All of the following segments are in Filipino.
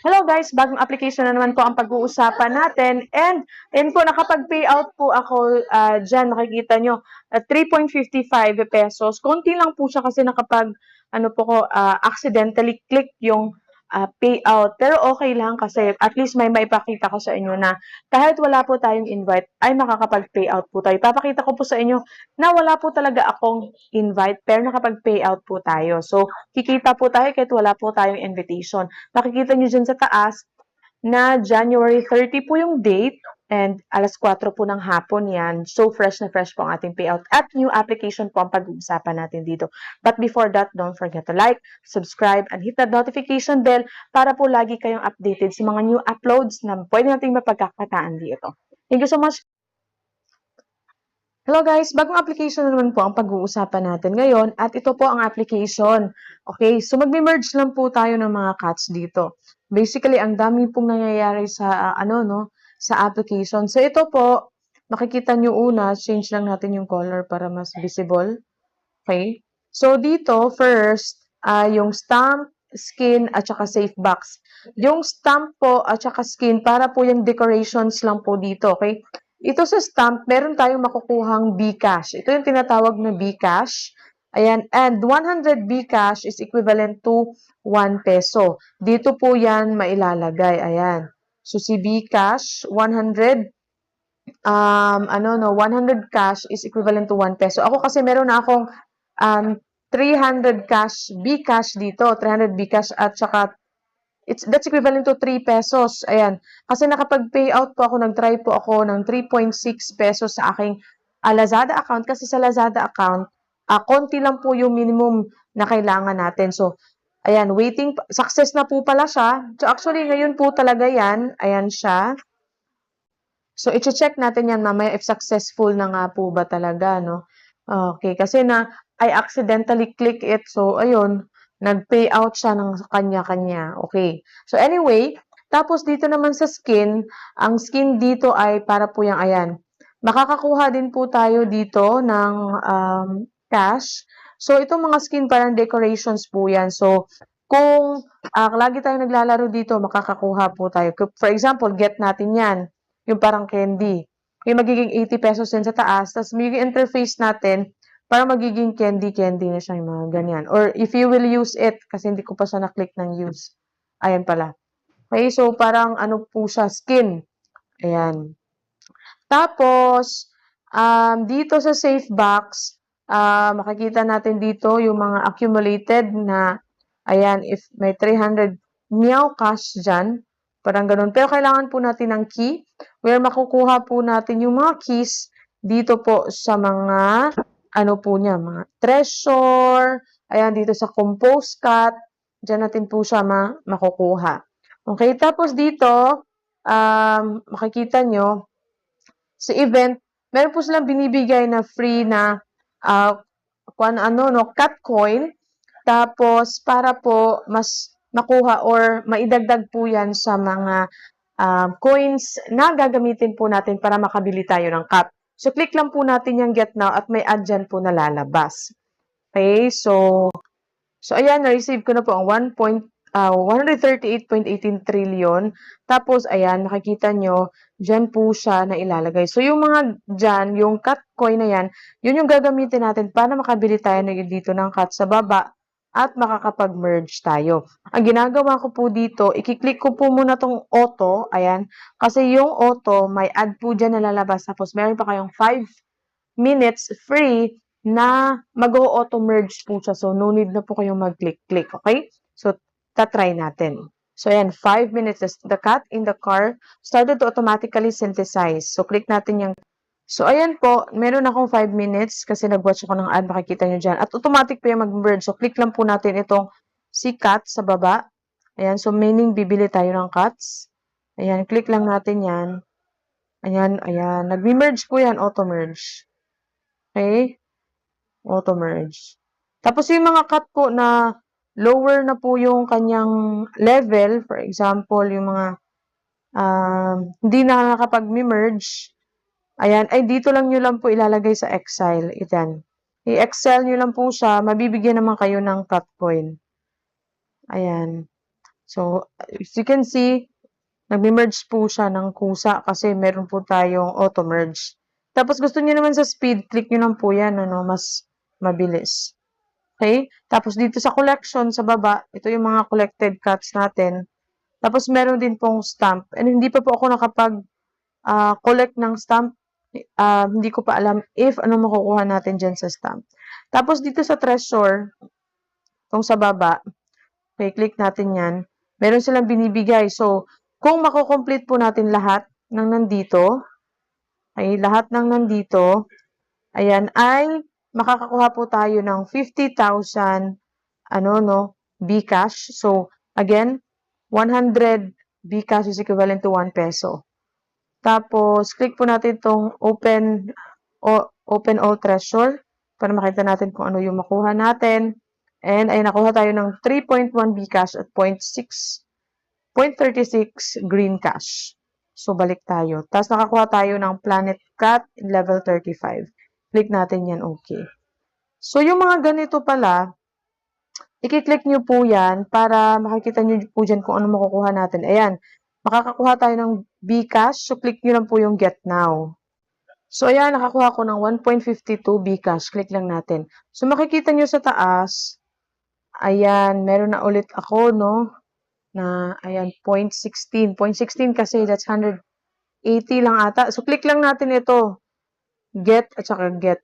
Hello guys, bagong application na naman po ang pag-uusapan natin and po nakapag-payout po ako dyan, makikita nyo, 3.55 pesos. Konti lang po siya kasi nakapag ano po ko, accidentally click yung payout. Pero okay lang kasi at least may maipakita ko sa inyo na kahit wala po tayong invite ay makakapag-payout po tayo. Papakita ko po sa inyo na wala po talaga akong invite pero nakapag-payout po tayo. So, kikita po tayo kahit wala po tayong invitation. Makikita nyo dyan sa taas na January 30 po yung date and alas 4 po ng hapon yan. So, fresh na fresh po ang ating payout at new application po ang pag-uusapan natin dito. But before that, don't forget to like, subscribe, and hit the notification bell para po lagi kayong updated sa mga new uploads na pwede nating mapagkakataan dito. Thank you so much. Hello guys, bagong application na naman po ang pag-uusapan natin ngayon at ito po ang application. Okay, so magme-merge lang po tayo ng mga cats dito. Basically, ang dami pong nangyayari sa sa application. So ito po, makikita nyo una, change lang natin yung color para mas visible. Okay? So dito, first, yung stamp, skin, at saka safe box. Yung stamp po at saka skin, para po yung decorations lang po dito, okay? Ito sa stamp, meron tayong makukuhang Bcash. Ito yung tinatawag na Bcash. Ayan, and 100 Bcash is equivalent to 1 peso. Dito po yan mailalagay. Ayan. So, si Bcash, 100 100 cash is equivalent to 1 peso. Ako kasi meron na akong 300 cash, Bcash dito, 300 Bcash at saka that's equivalent to 3 pesos. Ayan. Kasi nakapag-payout po ako, nag-try po ako ng 3.6 pesos sa aking Lazada account kasi sa Lazada account, konti lang po yung minimum na kailangan natin. So, ayan, waiting, success na po pala siya. So, actually, ngayon po talaga yan. Ayan siya. So, i-check natin yan mamaya if successful na nga po ba talaga, no? Okay, kasi I accidentally click it. So, ayun, nag-payout siya ng kanya-kanya. Okay. So, anyway, tapos dito naman sa skin, ang skin dito ay para po yung, ayan, makakakuha din po tayo dito ng cash. So, itong mga skin parang decorations po yan. So, kung lagi tayong naglalaro dito, makakakuha po tayo. For example, get natin yan. Yung parang candy. Yung magiging 80 pesos din sa taas. Tapos magiging interface natin para magiging candy-candy na siya yung mga ganyan. Or if you will use it, kasi hindi ko pa siya na-click ng use. Ayan pala. Okay, so parang ano po siya, skin. Ayan. Tapos, dito sa safe box, makikita natin dito yung mga accumulated na, ayan, if may 300 meow cash dyan, parang ganun. Pero kailangan po natin ng key, where makukuha po natin yung mga keys dito po sa mga, ano po niya, mga treasure, ayan, dito sa compose cut, dyan natin po siya makukuha. Okay, tapos dito, makikita nyo, sa event, meron po silang binibigay na free na cut coin. Tapos, para po mas makuha or maidagdag po yan sa mga coins na gagamitin po natin para makabili tayo ng cut. So, click lang po natin yung get now at may add dyan po na lalabas. Okay, so ayan, na-receive ko na po ang 138.18 trillion. Tapos, ayan, nakikita nyo, dyan po siya na ilalagay. So, yung mga dyan, yung cut coin na yan, yun yung gagamitin natin para makabili tayo dito ng cut sa baba at makakapag-merge tayo. Ang ginagawa ko po dito, ikiklik ko po muna tong auto, ayan, kasi yung auto, may add po dyan na lalabas. Tapos, meron pa kayong 5 minutes free na mag-auto merge po siya. So, no need na po kayong mag-click-click. Okay? So, tatry natin. So, ayan, 5 minutes. The cat in the car started to automatically synthesize. So, click natin yung. So, ayan po, meron akong 5 minutes kasi nag-watch ako ng ad, makikita nyo dyan. At automatic po yung mag-merge. So, click lang po natin itong si cat sa baba. Ayan, so meaning bibili tayo ng cats. Ayan, click lang natin yan. Ayan, ayan. Nag-merge po yan, auto-merge. Okay? Auto-merge. Tapos yung mga cut po na lower na po yung kanyang level, for example, yung mga hindi na nakapag-merge, ayan, ay dito lang nyo lang po ilalagay sa Excel. Itan. I-Excel nyo lang po siya, mabibigyan naman kayo ng cut coin. Ayan. So, as you can see, nagme-merge po siya ng kusa kasi meron po tayong auto-merge. Tapos gusto niyo naman sa speed, click niyo lang po yan, ano, mas mabilis. Okay? Tapos dito sa collection, sa baba, ito yung mga collected cuts natin. Tapos meron din pong stamp. And hindi pa po ako collect ng stamp. Hindi ko pa alam if ano makukuha natin dyan sa stamp. Tapos dito sa treasure, itong sa baba, okay, click natin yan. Meron silang binibigay. So, kung mako-complete po natin lahat ng nandito, okay, lahat ng nandito, ayan, ay makakakuha po tayo ng 50,000 Bcash. So, again, 100 Bcash is equivalent to 1 peso. Tapos, click po natin itong open all treasure para makita natin kung ano yung makuha natin. And ay nakuha tayo ng 3.1 Bcash at 0.36 green cash. So, balik tayo. Tapos, nakakuha tayo ng Planet Cat level 35. Click natin yan, okay. So, yung mga ganito pala, i-click nyo po yan para makikita nyo po dyan kung ano makukuha natin. Ayan, makakakuha tayo ng Bcash. So, click nyo lang po yung Get Now. So, ayan, nakakuha ko ng 1.52 Bcash. Click lang natin. So, makikita nyo sa taas, ayan, meron na ulit ako, no? Na, ayan, 0.16. 0.16 kasi that's 180 lang ata. So, click lang natin ito. Get at saka get.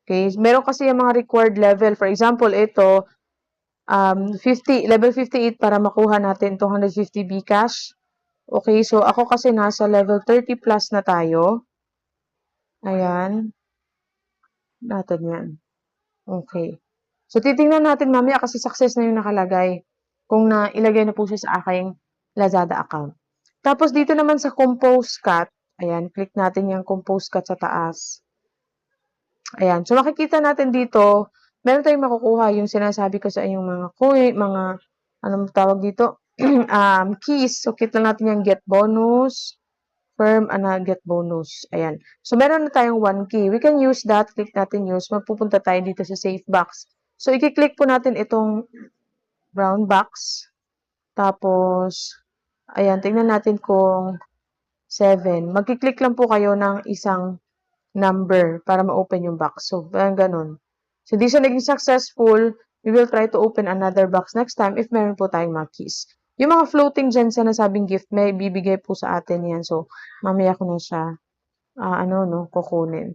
Okay? Meron kasi yung mga required level. For example, ito, level 58 para makuha natin itong 150 Bcash. Okay, so ako kasi nasa level 30 plus na tayo. Ayan. Natin yan. Okay. So, titingnan natin mamaya kasi success na yung nakalagay kung nailagay na po siya sa aking Lazada account. Tapos, dito naman sa compose cut, ayan, click natin yung compose cut sa taas. Ayan. So, makikita natin dito, meron tayong makukuha yung sinasabi ko sa inyong mga coin, mga, anong tawag dito? Keys. So, click lang natin yung get bonus, firm, get bonus. Ayan. So, meron na tayong 1 key. We can use that. Click natin use. Magpupunta tayo dito sa safe box. So, i-click po natin itong brown box. Tapos, ayan, tingnan natin kung 7. Magki-click lang po kayo ng isang number para ma-open yung box. So, parang ganun. So, di siya naging successful. We will try to open another box next time if meron po tayong mga keys. Yung mga floating dyan sa nasabing gift, may bibigay po sa atin yan. So, mamaya ko na siya, kukunin.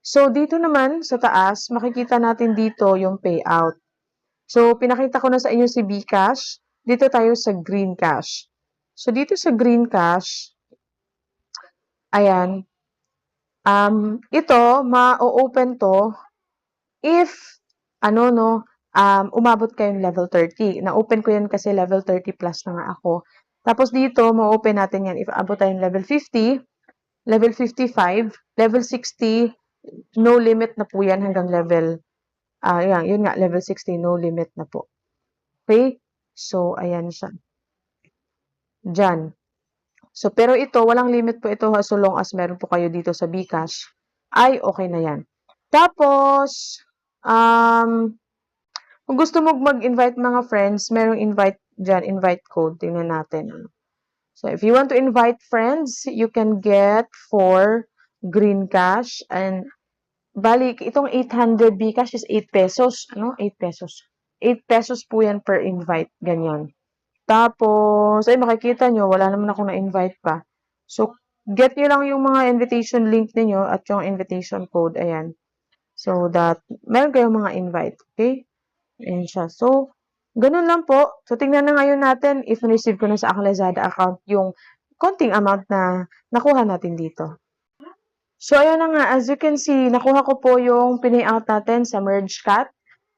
So, dito naman sa taas, makikita natin dito yung payout. So, pinakita ko na sa inyo si Bcash. Dito tayo sa Green Cash. So, dito sa Green Cash, ayan, ito, ma-open to if, umabot kayong level 30. Na-open ko yan kasi level 30 plus na nga ako. Tapos dito, ma-open natin yan if abot tayong level 50, level 55, level 60, no limit na po yan hanggang level, yun nga, level 60, no limit na po. Okay? So, ayan siya. Diyan. So, pero ito, walang limit po ito so long as meron po kayo dito sa Bcash, ay okay na yan. Tapos, kung gusto mo mag-invite mga friends, merong invite dyan, invite code. Tingnan natin. So, if you want to invite friends, you can get for Green Cash and balik, itong 800 Bcash is 8 pesos. 8 pesos. 8 pesos po yan per invite. Ganyan. Tapos, ay makikita nyo, wala naman ako na-invite pa. So, get nyo lang yung mga invitation link niyo at yung invitation code. Ayan. So, that, meron kayong mga invite. Okay? Ayan siya. So, ganun lang po. So, tingnan na ngayon natin if na-receive ko na sa aking Lazada account yung konting amount na nakuha natin dito. So, ayan na nga. As you can see, nakuha ko po yung pinayout natin sa Merge Cat.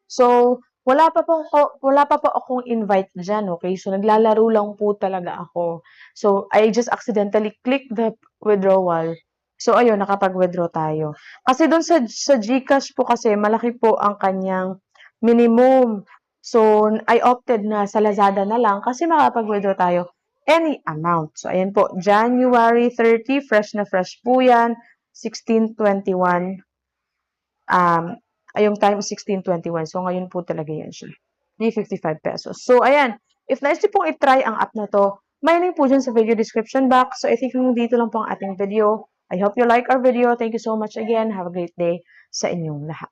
So, wala pa po akong invite dyan, okay? So, naglalaro lang po talaga ako. So, I just accidentally clicked the withdrawal. So, ayun, nakapag-withdraw tayo. Kasi doon sa GCash po kasi, malaki po ang kanyang minimum. So, I opted na sa Lazada na lang kasi makapag-withdraw tayo any amount. So, ayan po, January 30, fresh na fresh po yan, 16:21. Yung time 16:21. So, ngayon po talaga yan siya. May 55 pesos. So, ayan. If nais niyo pong itry ang app na to, may link po dyan sa video description box. So, i-click nyo dito lang po ang ating video. I hope you like our video. Thank you so much again. Have a great day sa inyong lahat.